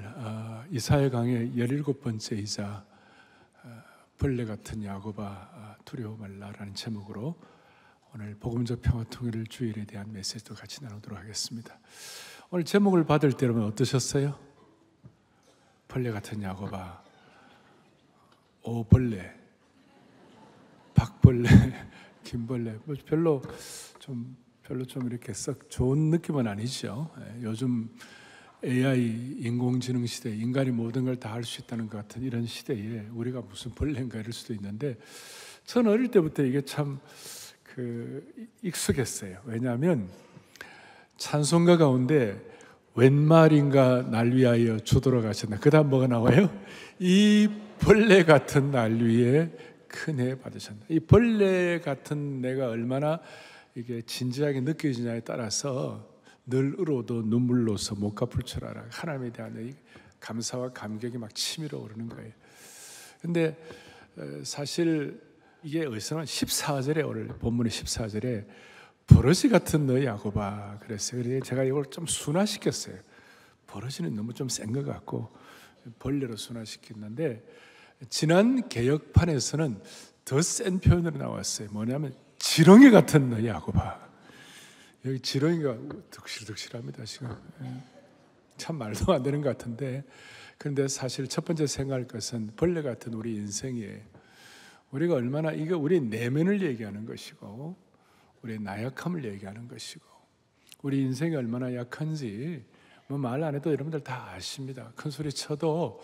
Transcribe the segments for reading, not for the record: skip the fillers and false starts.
오늘 이사야 강의 17번째이자 벌레 같은 야곱아 두려워 말라라는 제목으로 오늘 복음적 평화통일을 주일에 대한 메시지도 같이 나누도록 하겠습니다. 오늘 제목을 받을 때 여러분 어떠셨어요? 벌레 같은 야곱아, 오벌레, 박벌레, 김벌레, 별로 좀 이렇게 썩 좋은 느낌은 아니죠. 요즘 AI 인공지능 시대, 인간이 모든 걸 다 할 수 있다는 것 같은 이런 시대에 우리가 무슨 벌레인가 이럴 수도 있는데, 저는 어릴 때부터 이게 참 익숙했어요. 왜냐하면 찬송가 가운데 웬 말인가 날 위하여 주 돌아가셨나, 그 다음 뭐가 나와요? 이 벌레 같은 날 위에 큰 애 받으셨나. 이 벌레 같은 내가 얼마나 이게 진지하게 느껴지냐에 따라서 늘 울어도 눈물로서 못 갚을 줄 알아. 하나님에 대한 이 감사와 감격이 막 치밀어 오르는 거예요. 근데 사실 이게 어디서는 14절에, 오늘 본문의 14절에 버러지 같은 너 야곱아 그랬어요. 그래서 제가 이걸 좀 순화시켰어요. 버러지는 너무 좀 센 것 같고 벌레로 순화시켰는데, 지난 개역판에서는 더 센 표현으로 나왔어요. 뭐냐면 지렁이 같은 너 야곱아. 여기 지렁이가 득실득실합니다 지금. 참 말도 안 되는 것 같은데, 그런데 사실 첫 번째 생각할 것은 벌레 같은 우리 인생이에요. 우리가 얼마나, 이게 우리 내면을 얘기하는 것이고 우리의 나약함을 얘기하는 것이고, 우리 인생이 얼마나 약한지 뭐 말 안 해도 여러분들 다 아십니다. 큰 소리 쳐도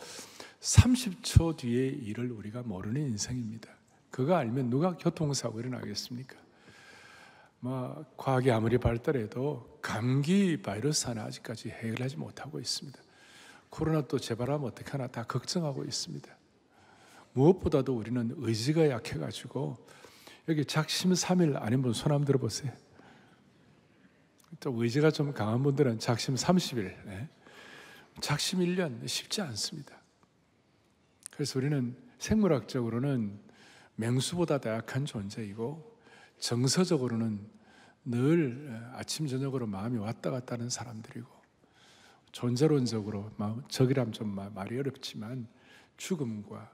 30초 뒤의 일을 우리가 모르는 인생입니다. 그거 알면 누가 교통사고 일어나겠습니까? 뭐 과학이 아무리 발달해도 감기 바이러스 하나 아직까지 해결하지 못하고 있습니다. 코로나 또 재발하면 어떡하나 다 걱정하고 있습니다. 무엇보다도 우리는 의지가 약해가지고, 여기 작심삼일 아닌 분 손 한번 들어보세요. 또 의지가 좀 강한 분들은 작심 30일, 작심 1년 쉽지 않습니다. 그래서 우리는 생물학적으로는 맹수보다 더 약한 존재이고, 정서적으로는 늘 아침 저녁으로 마음이 왔다 갔다 하는 사람들이고, 존재론적으로 적이라면 좀 말이 어렵지만 죽음과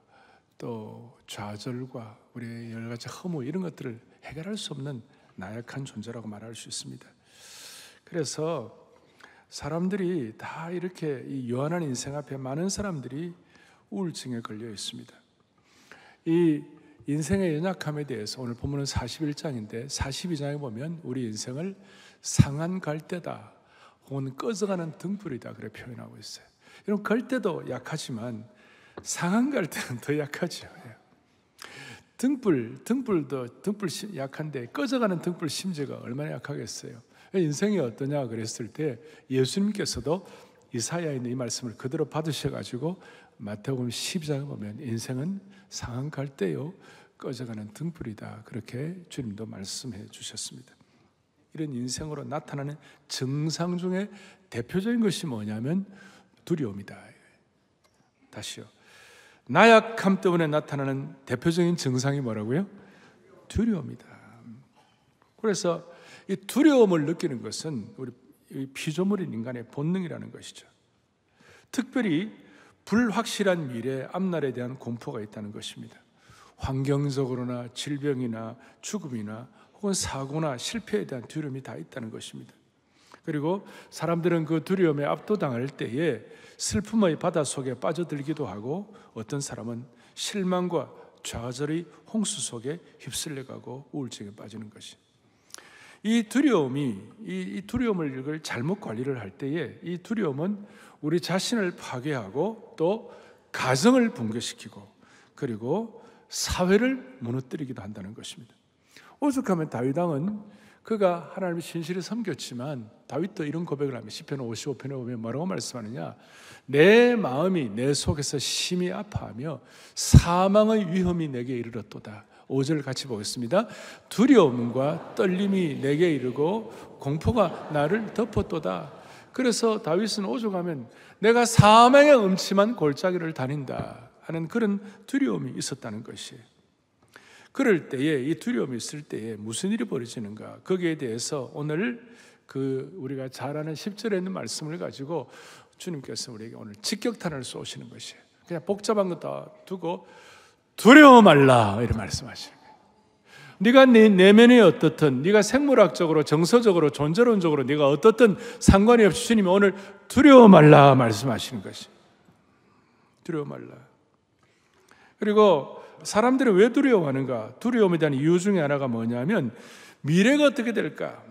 또 좌절과 우리의 여러 가지 허무, 이런 것들을 해결할 수 없는 나약한 존재라고 말할 수 있습니다. 그래서 사람들이 다 이렇게 이 요한한 인생 앞에 많은 사람들이 우울증에 걸려 있습니다. 이 인생의 연약함에 대해서 오늘 본문은 41장인데 42장에 보면 우리 인생을 상한 갈대다 혹은 꺼져가는 등불이다 그렇게 표현하고 있어요. 이런 갈대도 약하지만 상한 갈대는 더 약하죠. 등불도 약한데 꺼져가는 등불 심지가 얼마나 약하겠어요. 인생이 어떠냐 그랬을 때 예수님께서도 이사야에 있는 이 말씀을 그대로 받으셔가지고 마태복음 12장에 보면 인생은 상한 갈대요 꺼져가는 등불이다 그렇게 주님도 말씀해 주셨습니다. 이런 인생으로 나타나는 증상 중에 대표적인 것이 뭐냐면 두려움이다. 다시요. 나약함 때문에 나타나는 대표적인 증상이 뭐라고요? 두려움이다. 그래서 이 두려움을 느끼는 것은 우리 피조물인 인간의 본능이라는 것이죠. 특별히 불확실한 미래, 앞날에 대한 공포가 있다는 것입니다. 환경적으로나 질병이나 죽음이나 혹은 사고나 실패에 대한 두려움이 다 있다는 것입니다. 그리고 사람들은 그 두려움에 압도당할 때에 슬픔의 바다 속에 빠져들기도 하고, 어떤 사람은 실망과 좌절의 홍수 속에 휩쓸려가고 우울증에 빠지는 것이. 이 두려움이, 이 두려움을 이걸 잘못 관리를 할 때에 이 두려움은 우리 자신을 파괴하고 또 가정을 붕괴시키고 그리고 사회를 무너뜨리기도 한다는 것입니다. 오죽하면 다윗 왕은 그가 하나님의 신실히 섬겼지만, 다윗도 이런 고백을 하며 시편 55편에 보면 뭐라고 말씀하느냐, 내 마음이 내 속에서 심히 아파하며 사망의 위험이 내게 이르렀도다. 5절 같이 보겠습니다. 두려움과 떨림이 내게 이르고 공포가 나를 덮었도다. 그래서 다윗은 오죽하면 내가 사망의 음침한 골짜기를 다닌다 하는 그런 두려움이 있었다는 것이에요. 그럴 때에, 이 두려움이 있을 때에 무슨 일이 벌어지는가, 거기에 대해서 오늘 우리가 잘 아는 10절에 있는 말씀을 가지고 주님께서 우리에게 오늘 직격탄을 쏘시는 것이에요. 그냥 복잡한 거 다 두고 두려워 말라 이런 말씀하시는 거예요. 네가 네 내면이 어떻든, 네가 생물학적으로, 정서적으로, 존재론적으로 네가 어떻든 상관이 없이 주님이 오늘 두려워 말라 말씀하시는 것이. 두려워 말라. 그리고 사람들이 왜 두려워하는가? 두려움에 대한 이유 중에 하나가 뭐냐면 미래가 어떻게 될까?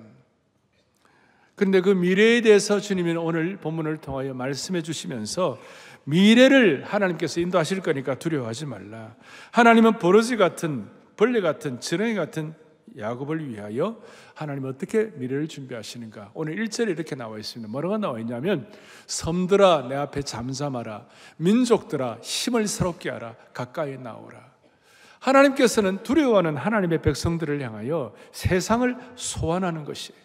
그런데 그 미래에 대해서 주님이 오늘 본문을 통하여 말씀해 주시면서 미래를 하나님께서 인도하실 거니까 두려워하지 말라. 하나님은 버러지 같은, 벌레 같은, 지렁이 같은 야곱을 위하여 하나님은 어떻게 미래를 준비하시는가? 오늘 1절에 이렇게 나와 있습니다. 뭐라고 나와 있냐면 섬들아 내 앞에 잠잠하라. 민족들아 힘을 새롭게 하라. 가까이 나오라. 하나님께서는 두려워하는 하나님의 백성들을 향하여 세상을 소환하는 것이에요.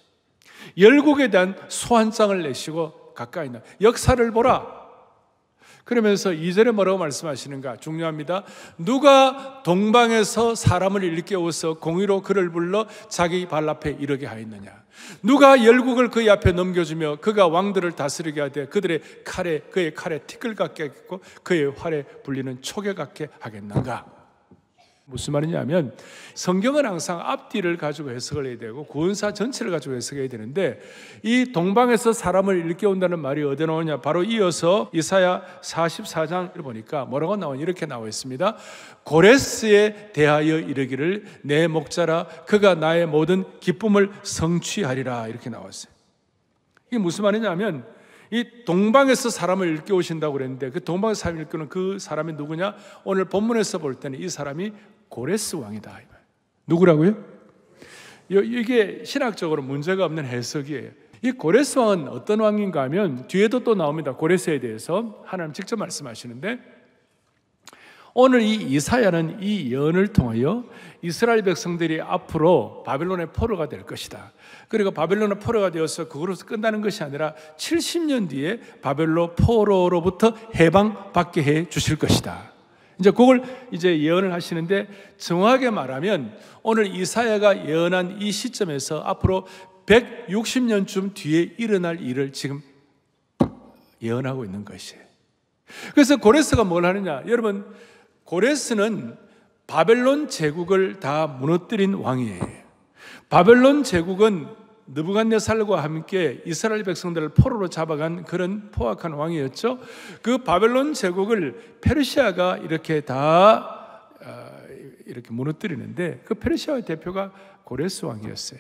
열국에 대한 소환장을 내시고 가까이 나. 역사를 보라. 그러면서 2절에 뭐라고 말씀하시는가? 중요합니다. 누가 동방에서 사람을 일깨워서 공의로 그를 불러 자기 발 앞에 이르게 하였느냐? 누가 열국을 그의 앞에 넘겨주며 그가 왕들을 다스리게 하되 그들의 칼에 그의 칼에 티끌 같게 하겠고 그의 활에 불리는 촉에 같게 하겠는가? 무슨 말이냐면 성경은 항상 앞뒤를 가지고 해석을 해야 되고 구원사 전체를 가지고 해석해야 되는데 이 동방에서 사람을 일깨운다는 말이 어디에 나오냐? 바로 이어서 이사야 44장을 보니까 뭐라고 나오냐? 이렇게 나와 있습니다. 고레스에 대하여 이르기를 내 목자라 그가 나의 모든 기쁨을 성취하리라 이렇게 나왔어요. 이게 무슨 말이냐면 이 동방에서 사람을 일깨우신다고 그랬는데 그 동방에서 사람을 일깨우는 그 사람이 누구냐? 오늘 본문에서 볼 때는 이 사람이 고레스 왕이다. 누구라고요? 이게 신학적으로 문제가 없는 해석이에요. 이 고레스 왕은 어떤 왕인가 하면 뒤에도 또 나옵니다. 고레스에 대해서 하나님 직접 말씀하시는데 오늘 이 이사야는 이 예언을 통하여 이스라엘 백성들이 앞으로 바벨론의 포로가 될 것이다. 그리고 바벨론의 포로가 되어서 그것으로 끝나는 것이 아니라 70년 뒤에 바벨론 포로로부터 해방받게 해 주실 것이다. 이제 그걸 이제 예언을 하시는데 정확하게 말하면 오늘 이사야가 예언한 이 시점에서 앞으로 160년쯤 뒤에 일어날 일을 지금 예언하고 있는 것이에요. 그래서 고레스가 뭘 하느냐? 여러분, 고레스는 바벨론 제국을 다 무너뜨린 왕이에요. 바벨론 제국은 느부갓네살과 함께 이스라엘 백성들을 포로로 잡아간 그런 포악한 왕이었죠. 그 바벨론 제국을 페르시아가 이렇게 다 이렇게 무너뜨리는데 그 페르시아의 대표가 고레스 왕이었어요.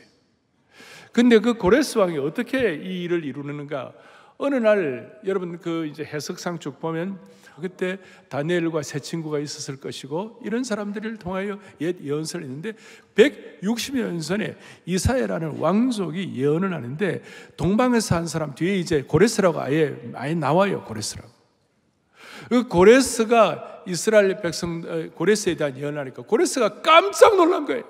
근데 그 고레스 왕이 어떻게 이 일을 이루는가? 어느 날 여러분 그 이제 해석상 쭉 보면 그때 다니엘과 세 친구가 있었을 것이고 이런 사람들을 통하여 옛 예언서를 했는데 160년 전에 이사야라는 왕족이 예언을 하는데 동방에서 한 사람 뒤에 이제 고레스라고 아예 나와요. 고레스라고. 그 고레스가 이스라엘 백성 고레스에 대한 예언을 하니까 고레스가 깜짝 놀란 거예요.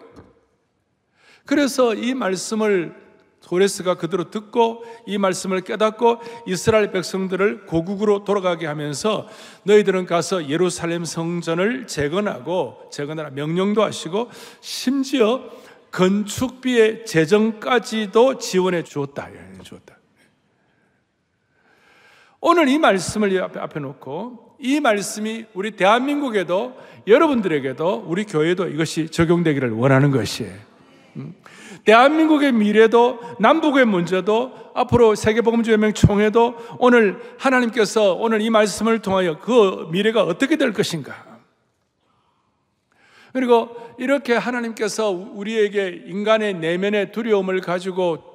그래서 이 말씀을 고레스가 그대로 듣고 이 말씀을 깨닫고 이스라엘 백성들을 고국으로 돌아가게 하면서 너희들은 가서 예루살렘 성전을 재건하라 명령도 하시고 심지어 건축비의 재정까지도 지원해 주었다. 오늘 이 말씀을 앞에 놓고 이 말씀이 우리 대한민국에도 여러분들에게도 우리 교회도 이것이 적용되기를 원하는 것이에요. 대한민국의 미래도 남북의 문제도 앞으로 세계복음주의연맹 총회도 오늘 하나님께서 오늘 이 말씀을 통하여 그 미래가 어떻게 될 것인가. 그리고 이렇게 하나님께서 우리에게 인간의 내면의 두려움을 가지고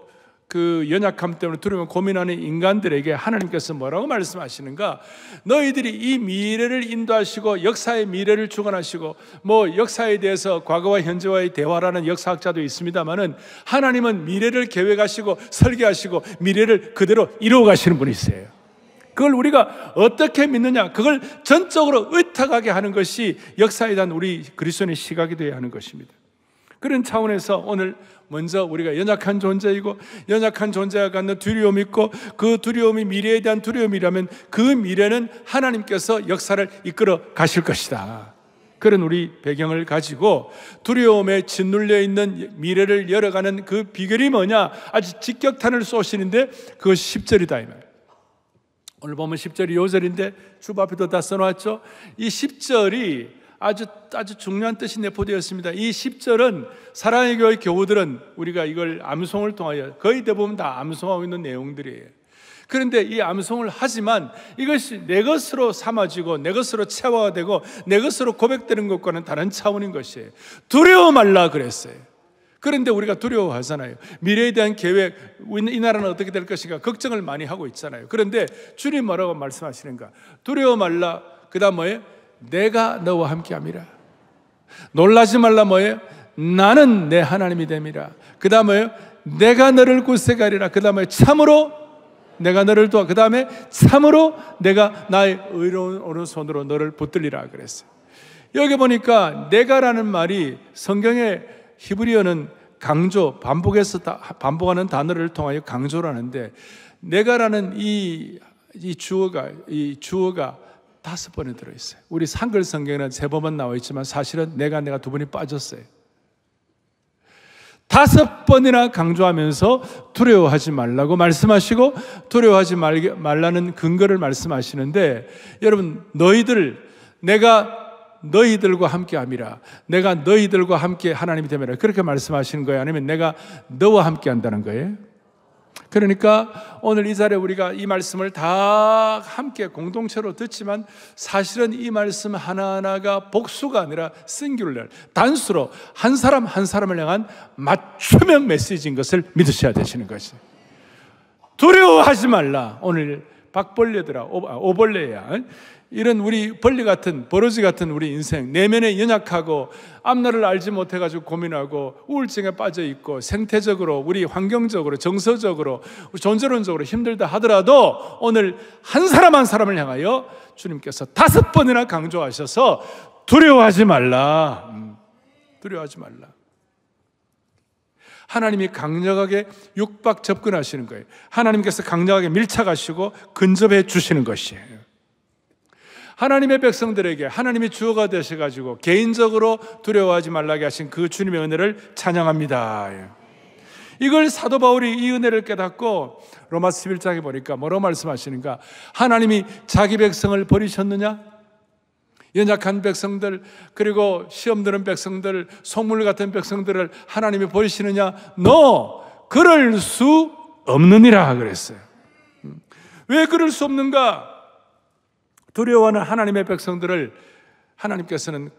그 연약함 때문에 두려움을 고민하는 인간들에게 하나님께서 뭐라고 말씀하시는가? 너희들이 이 미래를 인도하시고 역사의 미래를 주관하시고 뭐 역사에 대해서 과거와 현재와의 대화라는 역사학자도 있습니다만은 하나님은 미래를 계획하시고 설계하시고 미래를 그대로 이루어 가시는 분이세요. 그걸 우리가 어떻게 믿느냐? 그걸 전적으로 의탁하게 하는 것이 역사에 대한 우리 그리스도인의 시각이 되어야 하는 것입니다. 그런 차원에서 오늘 먼저 우리가 연약한 존재이고 연약한 존재가 갖는 두려움이 있고 그 두려움이 미래에 대한 두려움이라면 그 미래는 하나님께서 역사를 이끌어 가실 것이다. 그런 우리 배경을 가지고 두려움에 짓눌려 있는 미래를 열어가는 그 비결이 뭐냐? 아주 직격탄을 쏘시는데 그것이 10절이다 이 말이에요. 오늘 보면 10절이 요절인데 주보 앞에도 다 써놓았죠. 이 10절이 아주 중요한 뜻이 내포되었습니다. 이 10절은 사랑의 교회 교우들은 우리가 이걸 암송을 통하여 거의 대부분 다 암송하고 있는 내용들이에요. 그런데 이 암송을 하지만 이것이 내 것으로 삼아지고 내 것으로 체화되고 내 것으로 고백되는 것과는 다른 차원인 것이에요. 두려워 말라 그랬어요. 그런데 우리가 두려워하잖아요. 미래에 대한 계획, 이 나라는 어떻게 될 것인가 걱정을 많이 하고 있잖아요. 그런데 주님 뭐라고 말씀하시는가? 두려워 말라. 그 다음 뭐예요? 내가 너와 함께함이라. 놀라지 말라 뭐예요? 나는 내 하나님이 됨이라. 그 다음 뭐예요? 내가 너를 구세가리라. 그 다음에 참으로 내가 너를 도와. 그 다음에 참으로 내가 나의 의로운 오른손으로 너를 붙들리라 그랬어요. 여기 보니까 내가라는 말이 성경의 히브리어는 강조, 반복하는 단어를 통하여 강조라는데, 내가라는 이 주어가 5번에 들어있어요. 우리 한글 성경에는 3번만 나와 있지만 사실은 내가 2번이 빠졌어요. 5번이나 강조하면서 두려워하지 말라고 말씀하시고, 두려워하지 말라는 근거를 말씀하시는데, 여러분, 내가 너희들과 함께 함이라. 내가 너희들과 함께 하나님이 됨이라. 그렇게 말씀하시는 거예요? 아니면 내가 너와 함께 한다는 거예요? 그러니까 오늘 이 자리에 우리가 이 말씀을 다 함께 공동체로 듣지만 사실은 이 말씀 하나하나가 복수가 아니라 싱귤러, 단수로 한 사람 한 사람을 향한 맞춤형 메시지인 것을 믿으셔야 되시는 것이에요. 두려워하지 말라. 오늘 박벌레들아, 오벌레야, 이런 우리 벌레 같은, 버러지 같은 우리 인생, 내면에 연약하고 앞날을 알지 못해가지고 고민하고 우울증에 빠져있고 생태적으로, 우리 환경적으로, 정서적으로, 존재론적으로 힘들다 하더라도 오늘 한 사람 한 사람을 향하여 주님께서 5번이나 강조하셔서 두려워하지 말라. 두려워하지 말라. 하나님이 강력하게 육박 접근하시는 거예요. 하나님께서 강력하게 밀착하시고 근접해 주시는 것이에요. 하나님의 백성들에게 하나님이 주어가 되셔가지고 개인적으로 두려워하지 말라게 하신 그 주님의 은혜를 찬양합니다. 이걸 사도 바울이 이 은혜를 깨닫고 로마서 11장에 보니까 뭐라고 말씀하시는가? 하나님이 자기 백성을 버리셨느냐? 연약한 백성들, 그리고 시험 드는 백성들, 속물 같은 백성들을 하나님이 버리시느냐? 그럴 수 없느니라 그랬어요. 왜 그럴 수 없는가? 두려워하는 하나님의 백성들을 하나님께서는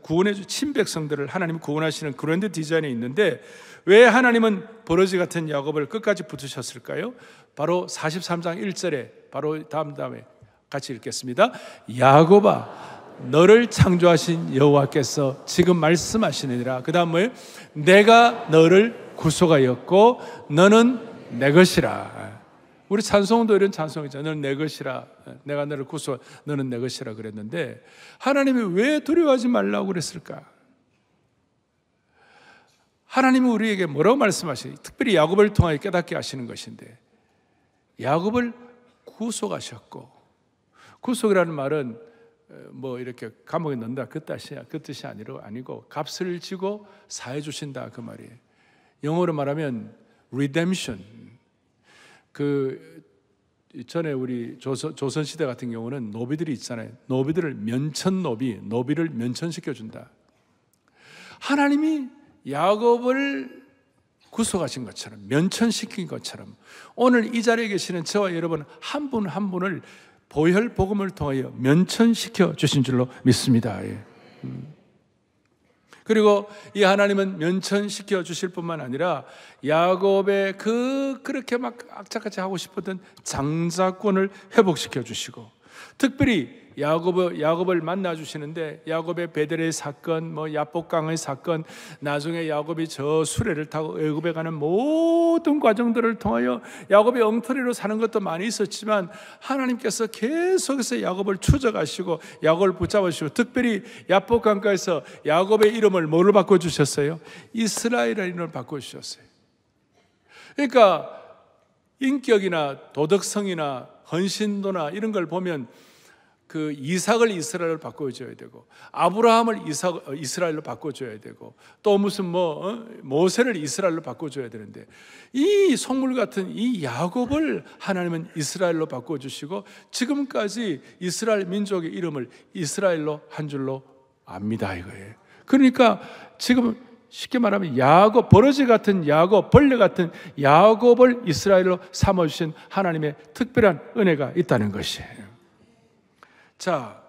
친백성들을 하나님 구원하시는 그랜드 디자인이 있는데, 왜 하나님은 버러지 같은 야곱을 끝까지 붙으셨을까요? 바로 43장 1절에 바로 다음에 같이 읽겠습니다. 야곱아, 너를 창조하신 여호와께서 지금 말씀하시느니라. 그 다음 뭐예요? 내가 너를 구속하였고 너는 내 것이라. 우리 찬송도 이런 찬송이죠. 너는 내 것이라. 내가 너를 구속, 너는 내 것이라 그랬는데, 하나님이 왜 두려워하지 말라고 그랬을까? 하나님은 우리에게 뭐라고 말씀하시죠? 특별히 야곱을 통하여 깨닫게 하시는 것인데, 야곱을 구속하셨고, 구속이라는 말은 뭐 이렇게 감옥에 넣는다 그 뜻이 아니고 값을 지고 사해 주신다 그 말이에요. 영어로 말하면 redemption. 그 전에 우리 조선 시대 같은 경우는 노비들이 있잖아요. 노비를 면천시켜 준다. 하나님이 야곱을 구속하신 것처럼, 면천시킨 것처럼 오늘 이 자리에 계시는 저와 여러분 한 분 한 분을 보혈 복음을 통하여 면천시켜 주신 줄로 믿습니다. 그리고 이 하나님은 면천시켜 주실 뿐만 아니라 야곱의 그렇게 막 악착같이 하고 싶었던 장자권을 회복시켜 주시고, 특별히 야곱을 만나 주시는데, 야곱의 베델의 사건, 야복강의 사건, 나중에 야곱이 저 수레를 타고 애굽에 가는 모든 과정들을 통하여 야곱이 엉터리로 사는 것도 많이 있었지만 하나님께서 계속해서 야곱을 추적하시고 야곱을 붙잡으시고, 특별히 야복강가에서 야곱의 이름을 뭐로 바꿔 주셨어요? 이스라엘이라는 이름을 바꿔 주셨어요. 그러니까 인격이나 도덕성이나 헌신도나 이런 걸 보면 그 이삭을 이스라엘로 바꿔줘야 되고, 아브라함을 이스라엘로 바꿔줘야 되고, 또 무슨 모세를 이스라엘로 바꿔줘야 되는데, 이 속물 같은 이 야곱을 하나님은 이스라엘로 바꿔주시고 지금까지 이스라엘 민족의 이름을 이스라엘로 한 줄로 압니다, 이거예요. 그러니까 지금 쉽게 말하면 야곱, 버러지 같은 야곱, 벌레 같은 야곱을 이스라엘로 삼아주신 하나님의 특별한 은혜가 있다는 것이에요. 자,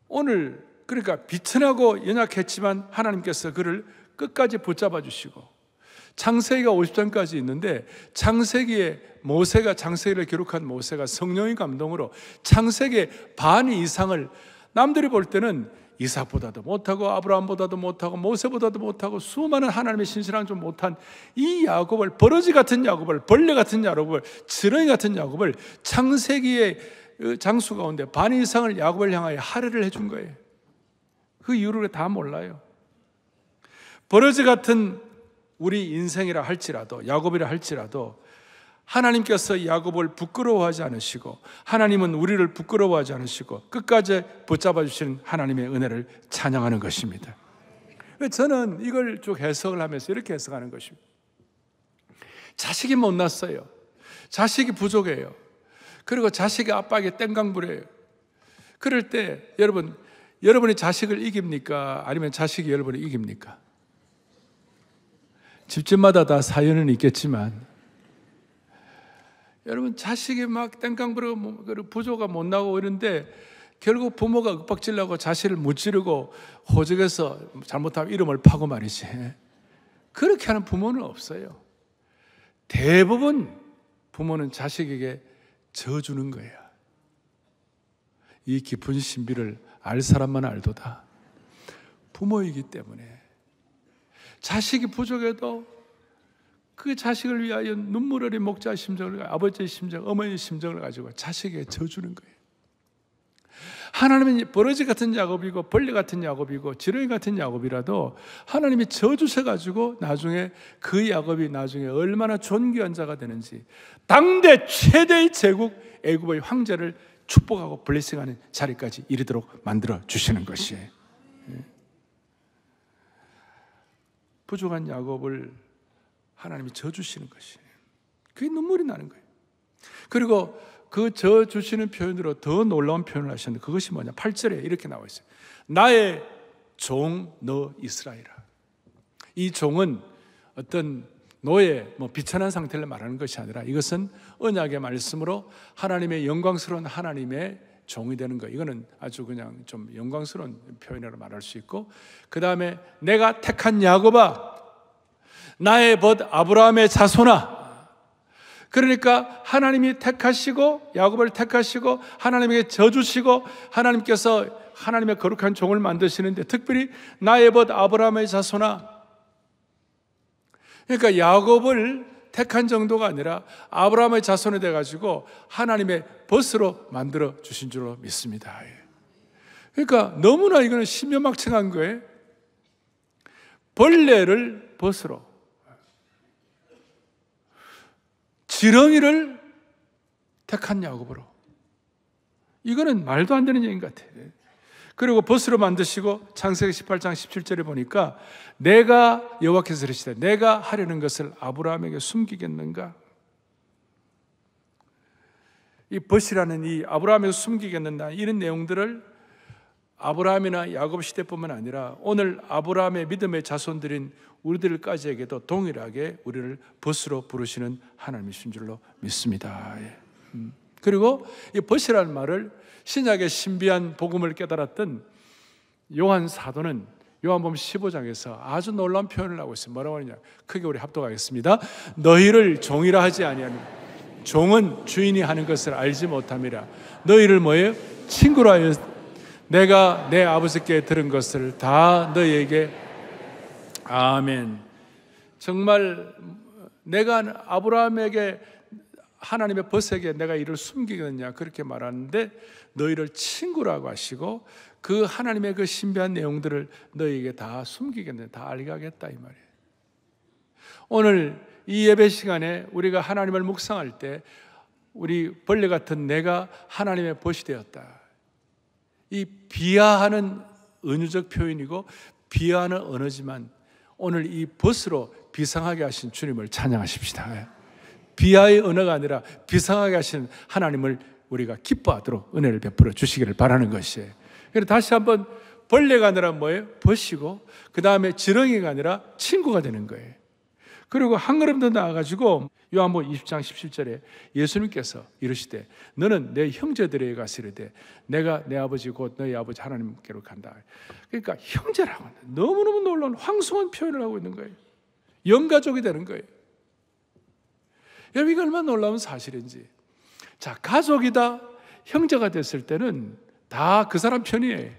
오늘 그러니까 비천하고 연약했지만 하나님께서 그를 끝까지 붙잡아 주시고, 창세기가 50장까지 있는데 창세기에 모세가, 창세기를 기록한 모세가 성령의 감동으로 창세기 반 이상을 남들이 볼 때는 이삭보다도 못하고 아브라함보다도 못하고 모세보다도 못하고 수많은 하나님의 신실한 좀 못한 이 야곱을, 버러지 같은 야곱을, 벌레 같은 야곱을, 지렁이 같은 야곱을 창세기의 장수 가운데 반 이상을 야곱을 향하여 할애를 해준 거예요. 그 이유를 다 몰라요. 버러지 같은 우리 인생이라 할지라도, 야곱이라 할지라도 하나님께서 야곱을 부끄러워하지 않으시고, 하나님은 우리를 부끄러워하지 않으시고 끝까지 붙잡아 주시는 하나님의 은혜를 찬양하는 것입니다. 저는 이걸 쭉 해석을 하면서 이렇게 해석하는 것입니다. 자식이 못 낳았어요. 자식이 부족해요. 그리고 자식이 아빠에게 땡강 부려요. 그럴 때 여러분이 자식을 이깁니까? 아니면 자식이 여러분을 이깁니까? 집집마다 다 사연은 있겠지만, 여러분 자식이 막 땡강 부르고 부조가 못 나오고 이런데 결국 부모가 윽박질나고 자식을 무찌르고 호적에서 잘못하면 이름을 파고 말이지. 그렇게 하는 부모는 없어요. 대부분 부모는 자식에게 져주는 거예요. 이 깊은 신비를 알 사람만 알도다. 부모이기 때문에 자식이 부족해도 그 자식을 위하여 눈물 흘린 목자의 심정을, 아버지의 심정, 어머니의 심정을 가지고 자식에게 져주는 거예요. 하나님은 버러지 같은 야곱이고 벌레 같은 야곱이고 지렁이 같은 야곱이라도 하나님이 져주셔가지고 나중에 그 야곱이 나중에 얼마나 존귀한 자가 되는지, 당대 최대의 제국 애굽의 황제를 축복하고 블레싱하는 자리까지 이르도록 만들어 주시는 것이에요. 부족한 야곱을 하나님이 져주시는 것이에요. 그게 눈물이 나는 거예요. 그리고 그 져주시는 표현으로 더 놀라운 표현을 하셨는데 그것이 뭐냐, 8절에 이렇게 나와 있어요. 나의 종 너 이스라엘아. 이 종은 어떤 노예, 비천한 상태를 말하는 것이 아니라 이것은 언약의 말씀으로 하나님의 영광스러운 하나님의 종이 되는 거. 이거는 아주 그냥 좀 영광스러운 표현으로 말할 수 있고, 그 다음에 내가 택한 야곱아, 나의 벗 아브라함의 자손아. 그러니까 하나님이 택하시고 야곱을 택하시고 하나님에게 져주시고 하나님께서 하나님의 거룩한 종을 만드시는데 특별히 나의 벗 아브라함의 자손아. 그러니까 야곱을 택한 정도가 아니라 아브라함의 자손이 돼가지고 하나님의 벗으로 만들어 주신 줄로 믿습니다. 그러니까 너무나 이거는 신묘막청한 거예요. 벌레를 벗으로, 지렁이를 택한 야곱으로. 이거는 말도 안 되는 얘기인 것 같아요. 그리고 벗으로 만드시고 창세기 18장 17절에 보니까 내가 여호와께서 이르시되 내가 하려는 것을 아브라함에게 숨기겠는가? 이 벗이라는 이 아브라함에게 숨기겠는가, 이런 내용들을 아브라함이나 야곱 시대뿐만 아니라 오늘 아브라함의 믿음의 자손들인 우리들까지에게도 동일하게 우리를 벗으로 부르시는 하나님이신 줄로 믿습니다. 그리고 이 벗이라는 말을 신약의 신비한 복음을 깨달았던 요한 사도는 요한복음 15장에서 아주 놀라운 표현을 하고 있어요. 뭐라고 하느냐, 크게 우리 합독하겠습니다. 너희를 종이라 하지 아니하니 종은 주인이 하는 것을 알지 못함이라. 너희를 뭐예요? 친구로 하여 내가 내 아버지께 들은 것을 다 너희에게. 아멘. 정말 내가 아브라함에게 하나님의 벗에게 내가 이를 숨기겠느냐 그렇게 말하는데, 너희를 친구라고 하시고 그 하나님의 그 신비한 내용들을 너희에게 다 숨기겠느냐, 다 알게 하겠다 이 말이에요. 오늘 이 예배 시간에 우리가 하나님을 묵상할 때 우리 벌레 같은 내가 하나님의 벗이 되었다, 이 비하하는 은유적 표현이고 비하하는 언어지만 오늘 이 벗으로 비상하게 하신 주님을 찬양하십시다. 비하의 언어가 아니라 비상하게 하신 하나님을 우리가 기뻐하도록 은혜를 베풀어 주시기를 바라는 것이에요. 그래서 다시 한번 벌레가 아니라 뭐예요? 벗이고 그 다음에 지렁이가 아니라 친구가 되는 거예요. 그리고 한 걸음 더 나아가지고 요한복음 20장 17절에 예수님께서 이르시되 너는 내 형제들에게 가서 이르되 내가 내 아버지 곧 너희 아버지 하나님께로 간다. 그러니까 형제라고 너무너무 놀라운 황송한 표현을 하고 있는 거예요. 영가족이 되는 거예요. 여러분, 이거 얼마나 놀라운 사실인지. 자, 가족이다, 형제가 됐을 때는 다 그 사람 편이에요.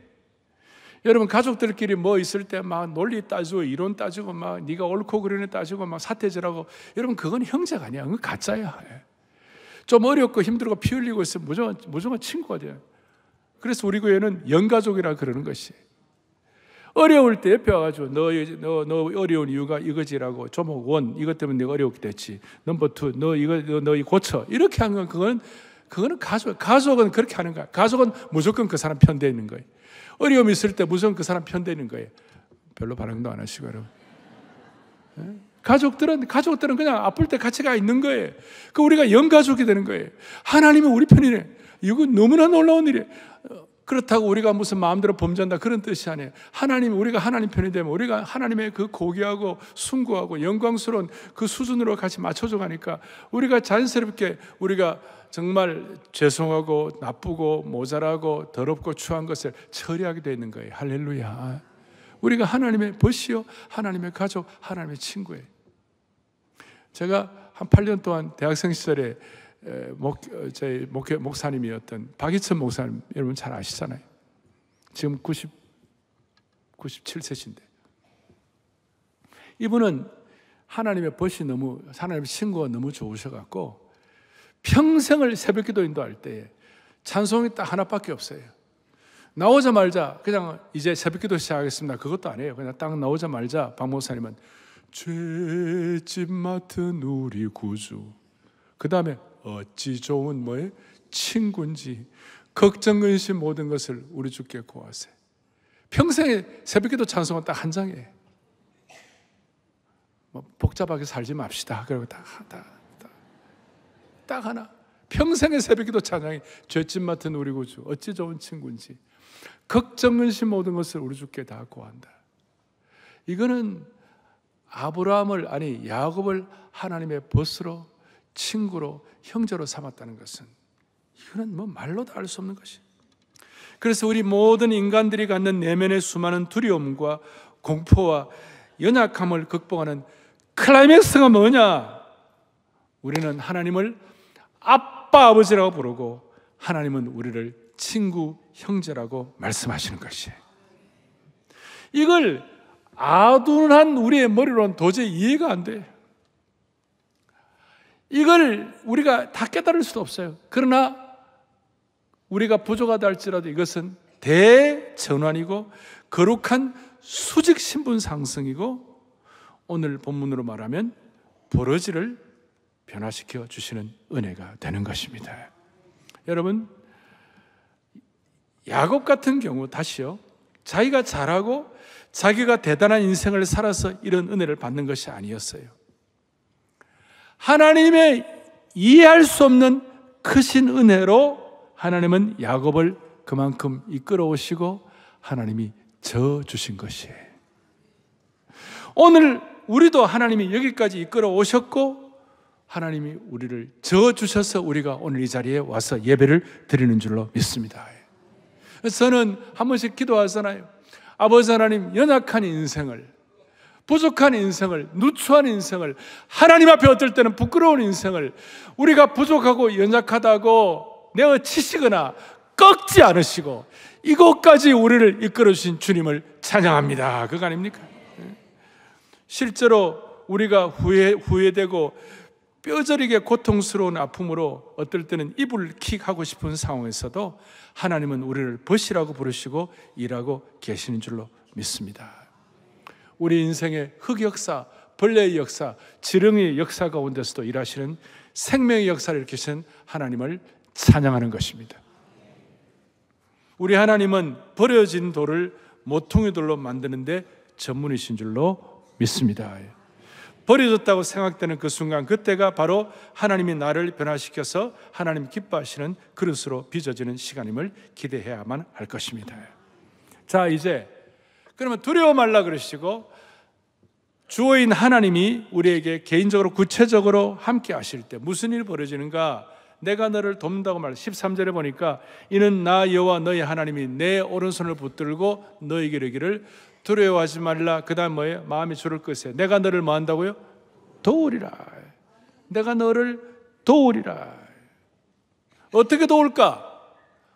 여러분, 가족들끼리 뭐 있을 때 막 논리 따지고 이론 따지고 막 네가 옳고 그르네 따지고 막 사태질하고, 여러분 그건 형제가 아니야. 그건 가짜야. 좀 어렵고 힘들고 피 흘리고 있으면 무조건 친구가 돼요. 그래서 우리 교회는 영가족이라 그러는 것이. 어려울 때 옆에 와가지고 너 어려운 이유가 이거지라고, 조목 1 이것 때문에 내가 어렵게 됐지, 넘버 2 너 이거 고쳐, 이렇게 하는 건 그거는 가족은 그렇게 하는 거야. 가족은 무조건 그 사람 편돼 있는 거예요. 어려움이 있을 때 무조건 그 사람 편돼 있는 거예요. 별로 반응도 안 하시고 여러분. 가족들은 그냥 아플 때 같이 가 있는 거예요. 그 우리가 영가족이 되는 거예요. 하나님이 우리 편이네. 이거 너무나 놀라운 일이에요. 그렇다고 우리가 무슨 마음대로 범죄한다 그런 뜻이 아니에요. 우리가 하나님 편이 되면 우리가 하나님의 그 고귀하고 숭고하고 영광스러운 그 수준으로 같이 맞춰져 가니까 우리가 자연스럽게 우리가 정말 죄송하고 나쁘고 모자라고 더럽고 추한 것을 처리하게 되는 거예요. 할렐루야. 우리가 하나님의 벗이요, 하나님의 가족, 하나님의 친구예요. 제가 한 8년 동안 대학생 시절에 저희 목사님이었던 박희천 목사님, 여러분 잘 아시잖아요. 지금 97세신데 이분은 하나님의 벗이 너무, 하나님의 친구가 너무 좋으셔갖고 평생을 새벽기도 인도할 때에 찬송이 딱 하나밖에 없어요. 나오자마자 그냥 이제 새벽기도 시작하겠습니다, 그것도 안 해요. 그냥 딱 나오자마자 박 목사님은 죄짐 맡은 우리 구주, 그 다음에 어찌 좋은 뭐예요? 친구인지 걱정 근심 모든 것을 우리 주께 고하세. 평생에 새벽기도 찬송은 딱 한 장이에요. 뭐 복잡하게 살지 맙시다. 그리고 딱 하나. 평생의 새벽기도 찬양이 죄짐 맡은 우리 구주, 어찌 좋은 친구인지 걱정 근심 모든 것을 우리 주께 다 고한다. 이거는 야곱을 하나님의 벗으로, 친구로, 형제로 삼았다는 것은, 이거는 뭐 말로도 알 수 없는 것이. 그래서 우리 모든 인간들이 갖는 내면의 수많은 두려움과 공포와 연약함을 극복하는 클라이맥스가 뭐냐? 우리는 하나님을 아빠, 아버지라고 부르고 하나님은 우리를 친구, 형제라고 말씀하시는 것이에요. 이걸 아둔한 우리의 머리로는 도저히 이해가 안 돼요. 이걸 우리가 다 깨달을 수도 없어요. 그러나 우리가 부족하다 할지라도 이것은 대전환이고 거룩한 수직 신분 상승이고, 오늘 본문으로 말하면 버러지를 변화시켜 주시는 은혜가 되는 것입니다. 여러분, 야곱 같은 경우 다시요, 자기가 잘하고 자기가 대단한 인생을 살아서 이런 은혜를 받는 것이 아니었어요. 하나님의 이해할 수 없는 크신 은혜로 하나님은 야곱을 그만큼 이끌어 오시고 하나님이 저 주신 것이에요. 오늘 우리도 하나님이 여기까지 이끌어 오셨고 하나님이 우리를 저 주셔서 우리가 오늘 이 자리에 와서 예배를 드리는 줄로 믿습니다. 그래서 저는 한 번씩 기도하잖아요. 아버지 하나님, 연약한 인생을, 부족한 인생을, 누추한 인생을, 하나님 앞에 어떨 때는 부끄러운 인생을, 우리가 부족하고 연약하다고 내어치시거나 꺾지 않으시고 이것까지 우리를 이끌어주신 주님을 찬양합니다. 그거 아닙니까? 실제로 우리가 후회되고 뼈저리게 고통스러운 아픔으로 어떨 때는 입을 킥하고 싶은 상황에서도 하나님은 우리를 벗이라고 부르시고 일하고 계시는 줄로 믿습니다. 우리 인생의 흑역사, 벌레의 역사, 지렁이의 역사 가운데서도 일하시는 생명의 역사를 일으키신 하나님을 찬양하는 것입니다. 우리 하나님은 버려진 돌을 모퉁이 돌로 만드는데 전문이신 줄로 믿습니다. 버려졌다고 생각되는 그 순간, 그때가 바로 하나님이 나를 변화시켜서 하나님 기뻐하시는 그릇으로 빚어지는 시간임을 기대해야만 할 것입니다. 자, 이제 그러면 두려워 말라 그러시고 주어인 하나님이 우리에게 개인적으로 구체적으로 함께 하실 때 무슨 일이 벌어지는가? 내가 너를 돕는다고 말. 13절에 보니까 이는 나 여호와 너희 하나님이 내 오른손을 붙들고 너에게 이르기를 두려워하지 말라. 그 다음 뭐예요? 마음이 주를 것에 내가 너를 뭐 한다고요? 도우리라. 내가 너를 도우리라. 어떻게 도울까?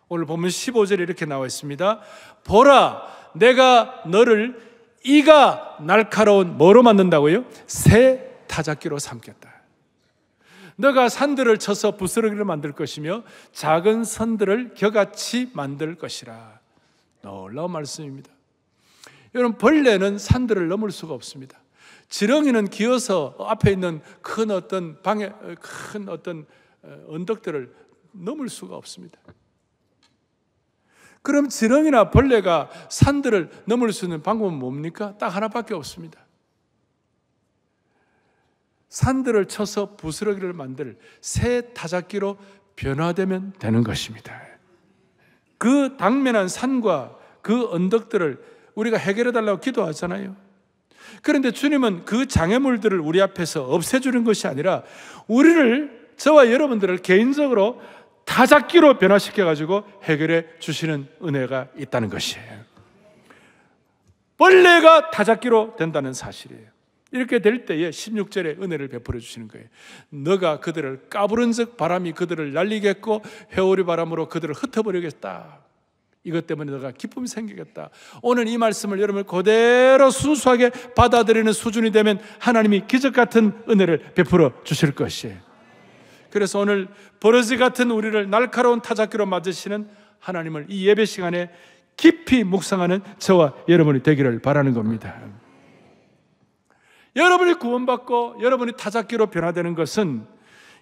오늘 보면 15절에 이렇게 나와 있습니다. 보라, 내가 너를 이가 날카로운 뭐로 만든다고요? 새 타작기로 삼겠다. 너가 산들을 쳐서 부스러기를 만들 것이며 작은 선들을 겨같이 만들 것이라. 놀라운 말씀입니다. 여러분, 벌레는 산들을 넘을 수가 없습니다. 지렁이는 기어서 앞에 있는 큰 어떤 언덕들을 넘을 수가 없습니다. 그럼 지렁이나 벌레가 산들을 넘을 수 있는 방법은 뭡니까? 딱 하나밖에 없습니다. 산들을 쳐서 부스러기를 만들 새 타작기로 변화되면 되는 것입니다. 그 당면한 산과 그 언덕들을 우리가 해결해 달라고 기도하잖아요. 그런데 주님은 그 장애물들을 우리 앞에서 없애주는 것이 아니라 우리를, 저와 여러분들을 개인적으로 타작기로 변화시켜가지고 해결해 주시는 은혜가 있다는 것이에요. 벌레가 타작기로 된다는 사실이에요. 이렇게 될 때에 16절에 은혜를 베풀어 주시는 거예요. 너가 그들을 까부른즉 바람이 그들을 날리겠고 회오리 바람으로 그들을 흩어버리겠다. 이것 때문에 너가 기쁨이 생기겠다. 오늘 이 말씀을 여러분 그대로 순수하게 받아들이는 수준이 되면 하나님이 기적 같은 은혜를 베풀어 주실 것이에요. 그래서 오늘 버러지 같은 우리를 날카로운 타작기로 맞으시는 하나님을 이 예배 시간에 깊이 묵상하는 저와 여러분이 되기를 바라는 겁니다. 여러분이 구원받고 여러분이 타작기로 변화되는 것은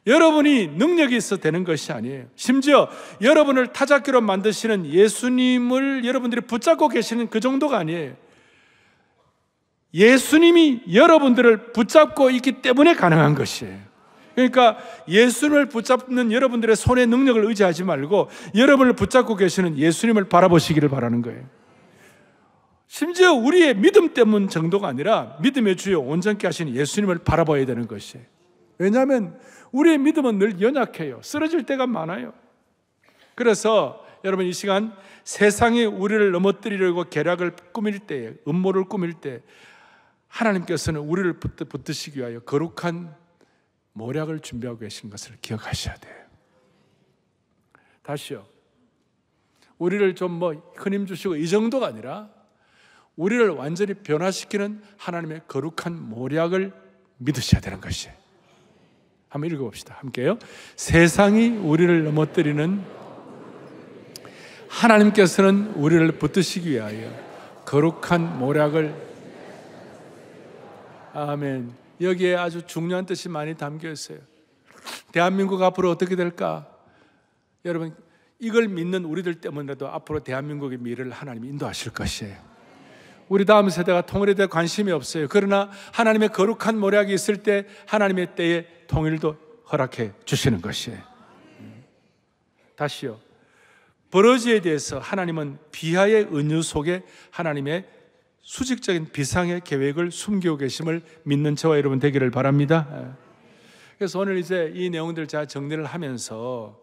여러분이 능력이 있어 되는 것이 아니에요. 심지어 여러분을 타작기로 만드시는 예수님을 여러분들이 붙잡고 계시는 그 정도가 아니에요. 예수님이 여러분들을 붙잡고 있기 때문에 가능한 것이에요. 그러니까 예수님을 붙잡는 여러분들의 손의 능력을 의지하지 말고 여러분을 붙잡고 계시는 예수님을 바라보시기를 바라는 거예요. 심지어 우리의 믿음 때문 정도가 아니라 믿음의 주요 온전케 하신 예수님을 바라봐야 되는 것이에요. 왜냐하면 우리의 믿음은 늘 연약해요. 쓰러질 때가 많아요. 그래서 여러분 이 시간 세상이 우리를 넘어뜨리려고 계략을 꾸밀 때, 음모를 꾸밀 때 하나님께서는 우리를 붙드시기 위하여 거룩한 모략을 준비하고 계신 것을 기억하셔야 돼요. 다시요. 우리를 좀 큰 힘 주시고 이 정도가 아니라 우리를 완전히 변화시키는 하나님의 거룩한 모략을 믿으셔야 되는 것이에요. 한번 읽어봅시다. 함께요. 세상이 우리를 넘어뜨리는 하나님께서는 우리를 붙드시기 위하여 거룩한 모략을. 아멘. 여기에 아주 중요한 뜻이 많이 담겨 있어요. 대한민국 앞으로 어떻게 될까? 여러분, 이걸 믿는 우리들 때문에라도 앞으로 대한민국의 미래를 하나님이 인도하실 것이에요. 우리 다음 세대가 통일에 대해 관심이 없어요. 그러나 하나님의 거룩한 모략이 있을 때 하나님의 때에 통일도 허락해 주시는 것이에요. 다시요. 버러지에 대해서 하나님은 비하의 은유 속에 하나님의 수직적인 비상의 계획을 숨기고 계심을 믿는 저와 여러분 되기를 바랍니다. 그래서 오늘 이제 이 내용들을 제가 정리를 하면서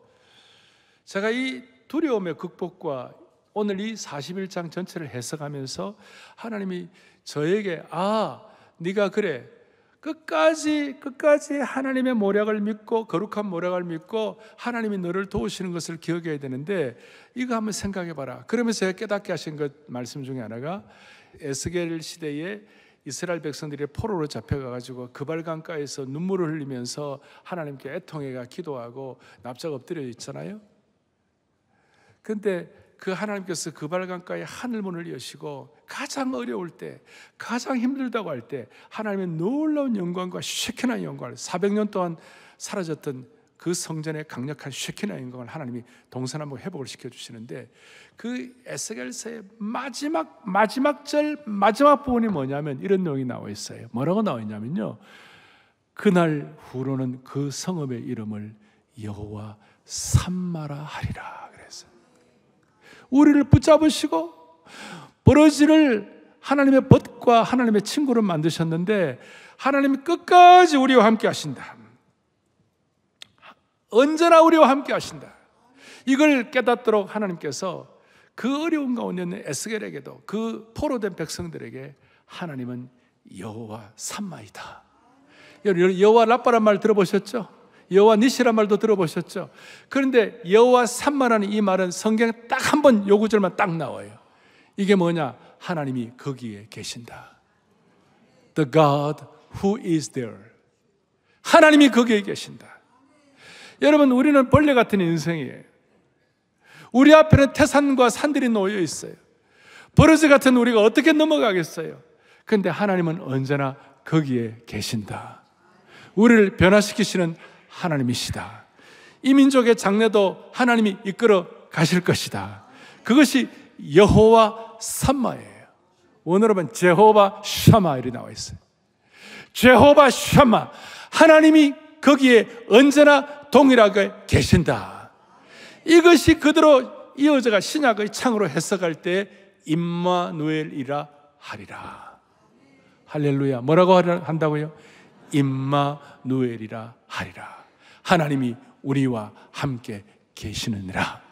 제가 이 두려움의 극복과 오늘 이 41장 전체를 해석하면서 하나님이 저에게 네가 그래 끝까지 하나님의 모략을 믿고 거룩한 모략을 믿고 하나님이 너를 도우시는 것을 기억해야 되는데 이거 한번 생각해 봐라. 그러면서 제가 깨닫게 하신 것 말씀 중에 하나가 에스겔 시대에 이스라엘 백성들이 포로로 잡혀가지고 그발강가에서 눈물을 흘리면서 하나님께 애통해가 기도하고 납작 엎드려 있잖아요. 그런데 그 하나님께서 그발강가의 하늘문을 여시고 가장 어려울 때, 가장 힘들다고 할 때 하나님의 놀라운 영광과 쉐케나 영광을 400년 동안 사라졌던 그 성전의 강력한 쉐키나 영광을 하나님이 동서남북 회복을 시켜주시는데, 그 에스겔서의 마지막 절 마지막 부분이 뭐냐면 이런 내용이 나와 있어요. 뭐라고 나와 있냐면요, 그날 후로는 그 성읍의 이름을 여호와 삼마라 하리라 그랬어요. 우리를 붙잡으시고 버러지를 하나님의 벗과 하나님의 친구를 만드셨는데, 하나님이 끝까지 우리와 함께 하신다. 언제나 우리와 함께 하신다. 이걸 깨닫도록 하나님께서 그 어려운 가운데 있는 에스겔에게도, 그 포로된 백성들에게 하나님은 여호와 삼마이다. 여호와 라빠란 말 들어보셨죠? 여호와 니시란 말도 들어보셨죠? 그런데 여호와 삼마라는 이 말은 성경에 딱 한 번 요 구절만 딱 나와요. 이게 뭐냐? 하나님이 거기에 계신다. The God who is there. 하나님이 거기에 계신다. 여러분, 우리는 벌레 같은 인생이에요. 우리 앞에는 태산과 산들이 놓여 있어요. 버러지 같은 우리가 어떻게 넘어가겠어요? 그런데 하나님은 언제나 거기에 계신다. 우리를 변화시키시는 하나님이시다. 이 민족의 장래도 하나님이 이끌어 가실 것이다. 그것이 여호와 삼마예요. 원어로는 제호바 샤마 이렇게 나와 있어요. 제호바 샤마, 하나님이 거기에 언제나 동일하게 계신다. 이것이 그대로 이어져가 신약의 창으로 해석할 때 임마누엘이라 하리라. 할렐루야. 뭐라고 한다고요? 임마누엘이라 하리라. 하나님이 우리와 함께 계시느니라.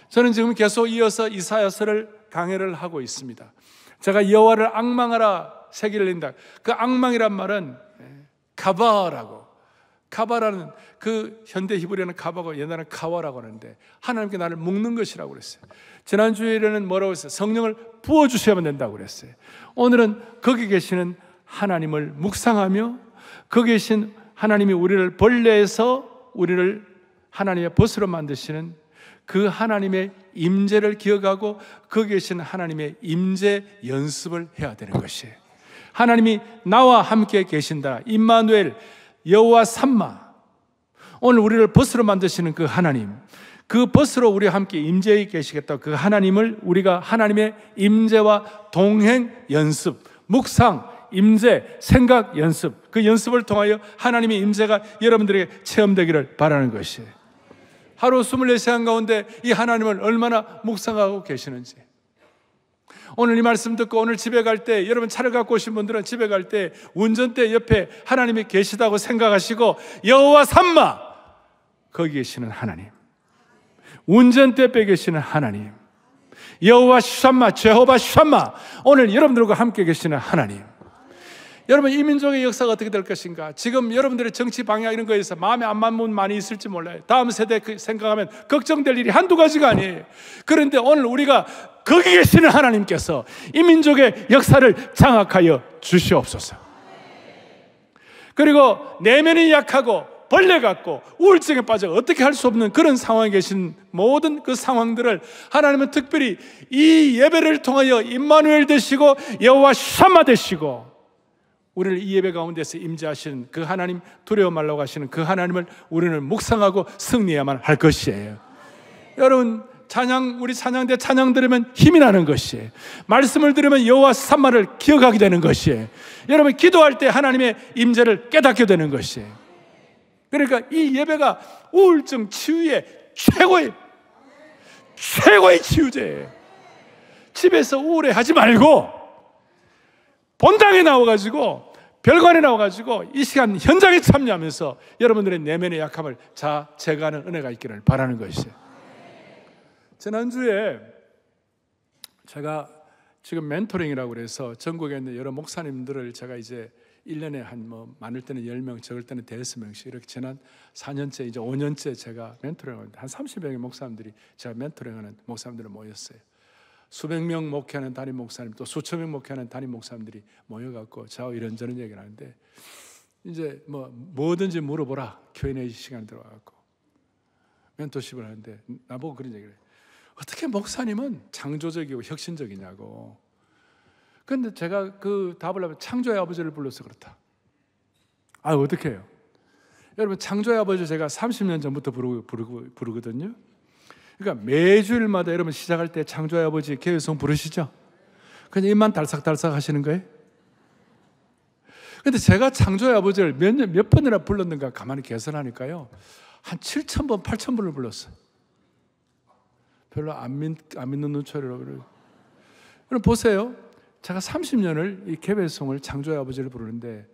저는 지금 계속 이어서 이사야서를 강해를 하고 있습니다. 제가 여호와를 앙망하라 세기를 낸다. 그 앙망이란 말은 가바라고, 카바라는 그 현대 히브리어는 카바고 옛날에는 카와라고 하는데, 하나님께 나를 묶는 것이라고 그랬어요. 지난주에는 뭐라고 했어요? 성령을 부어주셔야만 된다고 그랬어요. 오늘은 거기 계시는 하나님을 묵상하며, 거기 계신 하나님이 우리를 벌레에서 우리를 하나님의 벗으로 만드시는 그 하나님의 임재를 기억하고 거기 계신 하나님의 임재 연습을 해야 되는 것이에요. 하나님이 나와 함께 계신다. 임마누엘, 여호와 삼마. 오늘 우리를 벗으로 만드시는 그 하나님, 그 벗으로 우리와 함께 임재해 계시겠다. 그 하나님을 우리가 하나님의 임재와 동행 연습, 묵상, 임재, 생각 연습, 그 연습을 통하여 하나님의 임재가 여러분들에게 체험되기를 바라는 것이에요. 하루 24시간 가운데 이 하나님을 얼마나 묵상하고 계시는지. 오늘 이 말씀 듣고 오늘 집에 갈 때, 여러분 차를 갖고 오신 분들은 집에 갈 때 운전대 옆에 하나님이 계시다고 생각하시고, 여호와 삼마, 거기 계시는 하나님, 운전대 옆에 계시는 하나님, 여호와 샴마, 제호바 샴마, 오늘 여러분들과 함께 계시는 하나님. 여러분, 이 민족의 역사가 어떻게 될 것인가? 지금 여러분들의 정치 방향 이런 거에서 마음에 안 맞는 분 많이 있을지 몰라요. 다음 세대 생각하면 걱정될 일이 한두 가지가 아니에요. 그런데 오늘 우리가 거기 계시는 하나님께서 이 민족의 역사를 장악하여 주시옵소서. 그리고 내면이 약하고 벌레 같고 우울증에 빠져 어떻게 할 수 없는 그런 상황에 계신 모든 그 상황들을 하나님은 특별히 이 예배를 통하여 임마누엘 되시고 여호와 샴마 되시고, 우리를 이 예배 가운데서 임재하시는 그 하나님, 두려워 말라고 하시는 그 하나님을 우리는 묵상하고 승리해야만 할 것이에요. 여러분, 우리 찬양대 찬양 들으면 힘이 나는 것이에요. 말씀을 들으면 여호와 삼마를 기억하게 되는 것이에요. 여러분, 기도할 때 하나님의 임재를 깨닫게 되는 것이에요. 그러니까 이 예배가 우울증 치유의 최고의 치유제예요. 집에서 우울해하지 말고 본당에 나와가지고, 별관에 나와가지고 이 시간 현장에 참여하면서 여러분들의 내면의 약함을 제거하는 은혜가 있기를 바라는 것이에요. 지난주에 제가 지금 멘토링이라고 그래서 전국에 있는 여러 목사님들을 제가 이제 1년에 많을 때는 10명, 적을 때는 5명씩 이렇게 지난 4년째, 이제 5년째 제가 멘토링하는데, 한 30명의 목사님들이 제가 멘토링하는 목사님들을 모였어요. 수백 명 목회하는 담임 목사님, 또 수천 명 목회하는 담임 목사님들이 모여갖고 저하고 이런저런 얘기를 하는데, 이제 뭐든지 물어보라 Q&A 시간 들어와갖고 멘토십을 하는데 나보고 그런 얘기를 해요. 어떻게 목사님은 창조적이고 혁신적이냐고. 그런데 제가 그 답을 하면 창조의 아버지를 불러서 그렇다. 어떻게 해요? 여러분, 창조의 아버지 제가 30년 전부터 부르거든요. 그러니까 매주일마다 여러분 시작할 때 창조의 아버지 개회송 부르시죠? 그냥 입만 달싹달싹 하시는 거예요? 근데 제가 창조의 아버지를 몇 번이나 불렀는가 가만히 계산하니까요, 한 7,000번, 8,000번을 불렀어요. 별로 안 믿는 눈초리로. 여러분 보세요. 제가 30년을 이 개회송을 창조의 아버지를 부르는데,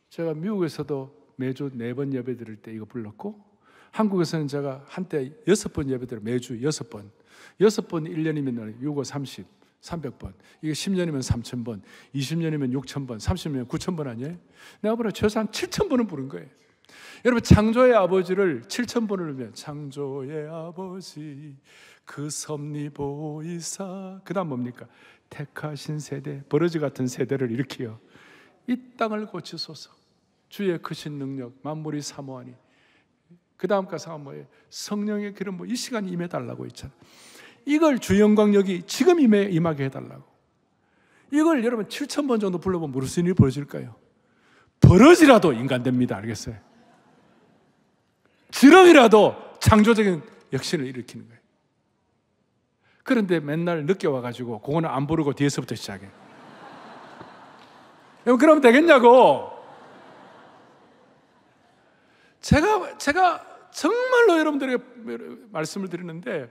제가 미국에서도 매주 4번 예배 드릴 때 이거 불렀고, 한국에서는 제가 한때 6번 예배 드려 매주 6번. 6번 1년이면 6, 5, 30, 300번. 이게 10년이면 3,000번, 20년이면 6,000번, 30년이면 9,000번 아니에요? 내가 보라 최소한 7,000번은 부른 거예요. 여러분, 창조의 아버지를 7,000번을 부르면 창조의 아버지 그 섭리 보이사, 그 다음 뭡니까? 택하신 세대, 버러지 같은 세대를 일으키어 이 땅을 고치소서. 주의 크신 능력 만물이 사모하니. 그 다음 가사가 뭐예요? 성령의 기름, 이 시간이 임해달라고 있잖아요. 이걸 주 영광 여기 지금 임하게 해달라고. 이걸 여러분 7,000번 정도 불러보면 무슨 일이 벌어질까요? 버러지라도 인간됩니다. 알겠어요? 지렁이라도 창조적인 역신을 일으키는 거예요. 그런데 맨날 늦게 와가지고 그거는 안 부르고 뒤에서부터 시작해. 여러분, 그러면 되겠냐고. 제가 정말로 여러분들에게 말씀을 드리는데,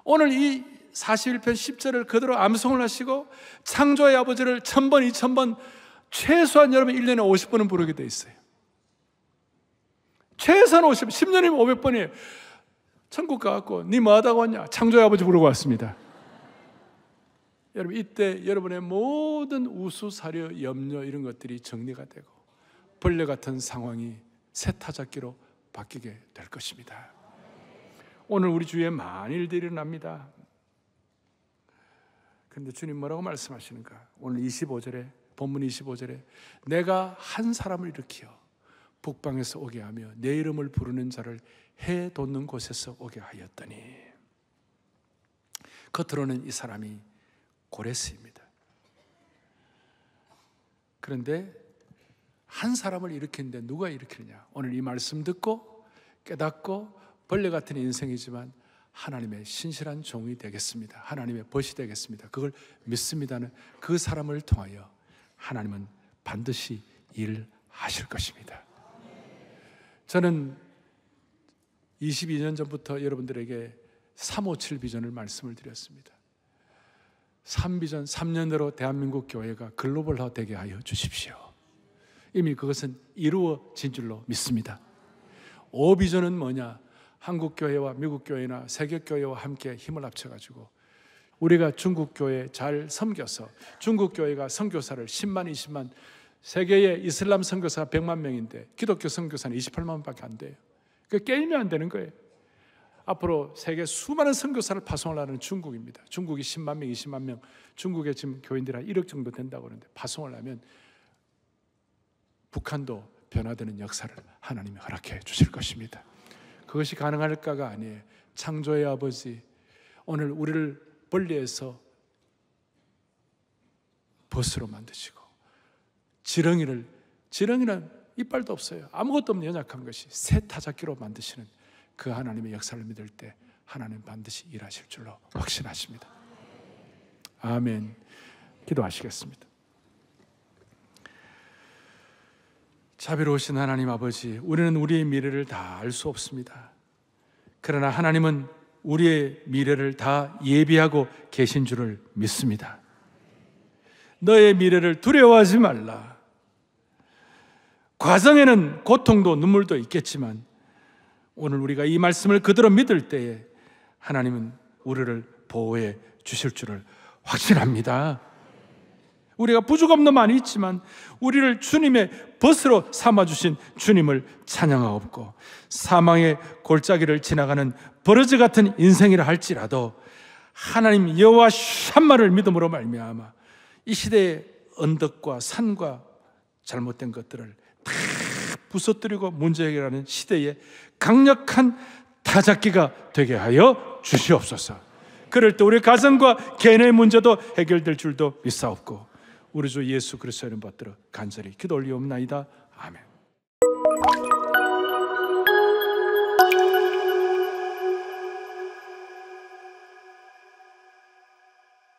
오늘 이 41편 10절을 그대로 암송을 하시고 창조의 아버지를 1,000번, 2,000번, 최소한 여러분 1년에 50번은 부르게 돼 있어요. 최소한 10년이면 500번이에요. 천국 가갖고 니 뭐 하다가 왔냐? 창조의 아버지 부르고 왔습니다. 여러분, 이때 여러분의 모든 우수사려, 염려 이런 것들이 정리가 되고 벌레 같은 상황이 새타잡기로 바뀌게 될 것입니다. 오늘 우리 주위에 많은 일들이 일어납니다. 그런데 주님 뭐라고 말씀하시는가? 오늘 25절에, 본문 25절에 내가 한 사람을 일으키어 북방에서 오게 하며 내 이름을 부르는 자를 해 돋는 곳에서 오게 하였더니, 겉으로는 이 사람이 고레스입니다. 그런데 한 사람을 일으키는데 누가 일으키느냐? 오늘 이 말씀 듣고 깨닫고 벌레 같은 인생이지만 하나님의 신실한 종이 되겠습니다. 하나님의 벗이 되겠습니다. 그걸 믿습니다는 그 사람을 통하여 하나님은 반드시 일하실 것입니다. 저는 22년 전부터 여러분들에게 357 비전을 말씀을 드렸습니다. 3비전, 3년 내로 대한민국 교회가 글로벌화 되게 하여 주십시오. 이미 그것은 이루어진 줄로 믿습니다. 5비전은 뭐냐? 한국교회와 미국교회나 세계교회와 함께 힘을 합쳐가지고 우리가 중국교회 잘 섬겨서, 중국교회가 선교사를 10만, 20만, 세계의 이슬람 선교사가 100만 명인데 기독교 선교사는 28만 명밖에 안 돼요. 그 게임이 안 되는 거예요. 앞으로 세계 수많은 선교사를 파송하려는 중국입니다. 중국이 10만 명, 20만 명, 중국에 지금 교인들이 한 1억 정도 된다고 그러는데 파송을 하면 북한도 변화되는 역사를 하나님이 허락해 주실 것입니다. 그것이 가능할까가 아니에요. 창조의 아버지, 오늘 우리를 벌레에서 벗으로 만드시고, 지렁이는 이빨도 없어요. 아무것도 없는 연약한 것이 새타잡기로 만드시는 그 하나님의 역사를 믿을 때 하나님 반드시 일하실 줄로 확신하십니다. 아멘. 기도하시겠습니다. 자비로우신 하나님 아버지, 우리는 우리의 미래를 다 알 수 없습니다. 그러나 하나님은 우리의 미래를 다 예비하고 계신 줄을 믿습니다. 너의 미래를 두려워하지 말라. 과정에는 고통도 눈물도 있겠지만 오늘 우리가 이 말씀을 그대로 믿을 때에 하나님은 우리를 보호해 주실 줄을 확신합니다. 우리가 부족 없는 많이 있지만 우리를 주님의 벗으로 삼아주신 주님을 찬양하옵고, 사망의 골짜기를 지나가는 버러지 같은 인생이라 할지라도 하나님 여호와 샴마를 믿음으로 말미암아 이 시대의 언덕과 산과 잘못된 것들을 다 부서뜨리고 문제 해결하는 시대의 강력한 타잡기가 되게 하여 주시옵소서. 그럴 때 우리 가정과 개인의 문제도 해결될 줄도 믿사옵고, 우리 주 예수 그리스도의 이름 받들어 간절히 기도 올리옵나이다. 아멘.